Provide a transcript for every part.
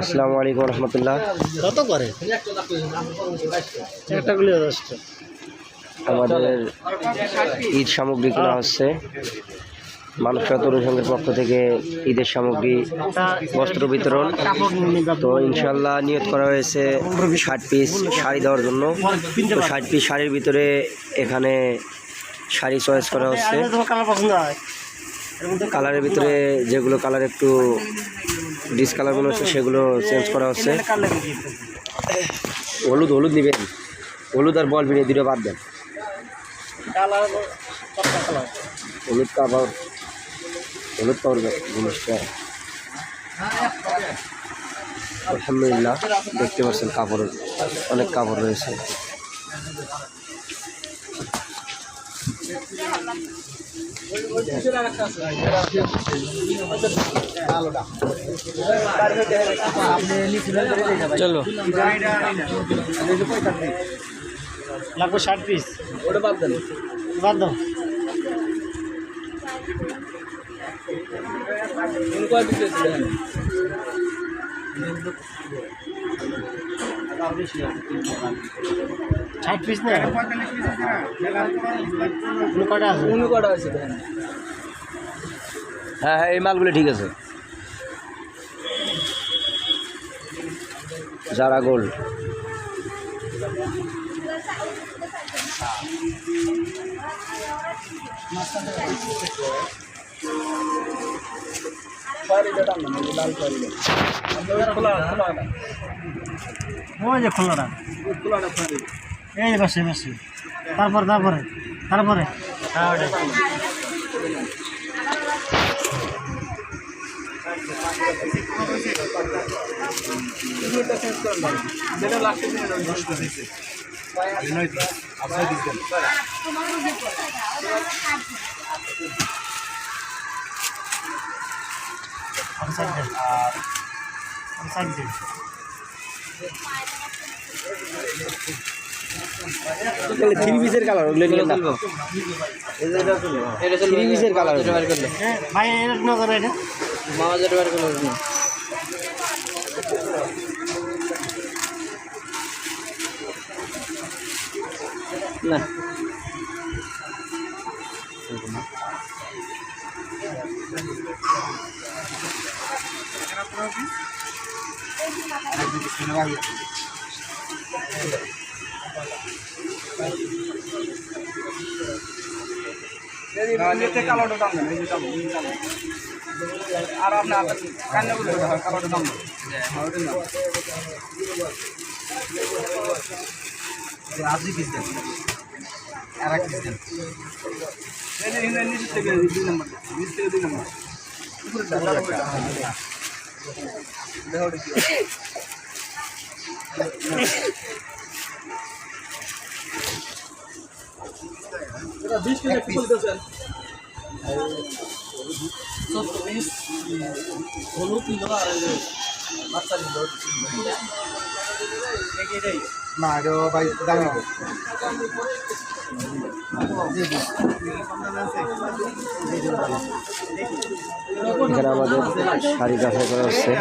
আসসালামু আলাইকুম রহমতুল্লাহ। কত করে একটা গুলি? আমাদের ঈদ সামগ্রী কেনা হচ্ছে মানবসা তরুণ সংঘের পক্ষ থেকে। ঈদের সামগ্রী বস্ত্র বিতরণ। তো ইনশাল্লাহ নিয়ত করা হয়েছে 60 পিস শাড়ি দেওয়ার জন্য। তো 60 পিস শাড়ির ভিতরে এখানে শাড়ি চয়েস করা হচ্ছে। কালারের ভিতরে যেগুলো কালার একটু ডিসকালার মনে হচ্ছে সেগুলো চেঞ্জ করা হচ্ছে। হলুদ হলুদ নেবেন, হলুদ আর বল ভিড়ে দুটো বাদ দেন। হলুদ কাপড়, হলুদ কাপড় জিনিসটা আলহামদুলিল্লাহ দেখতে পাচ্ছেন কাপড়ের অনেক কাপড় রয়েছে। চলো লাগবে 60 পিস। ওটা বাদ দেন, বাদ দাও। পিস না কটা আছে? হ্যাঁ হ্যাঁ এই মালগুলো ঠিক আছে। যারা গোল্ড খোলাটা এই যে বসে বসে তারপরে তারপরে তারপরে থ্রি পিসের কালার, ওগুলো নিয়ে না। থ্রি পিসের কালার ভাই এটা নজর এটা মামা যেটা বার করলো না। আর আপনার কান্নাগুলো কালারটা দাম আপনি পিস দেন আর এক পিস দেন। নিচের থেকে 2 নম্বর, নিচ থেকে 2 নম্বর এটা 20 টাকা বলতেছেন। হলুদ নিল আর বাচ্চা নিল না, এটা ভাই দামি। এখানে আমাদের শাড়ি কাঁচাই করা হচ্ছে।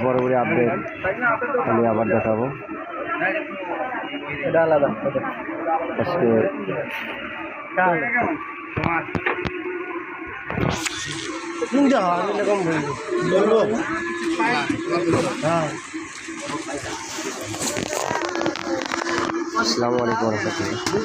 পরবর্তী আপডেট আমি আবার দেখাবো। এটা আলাদা আজকে আসসালামু আলাইকুম ওয়া রাহমাতুল্লাহ।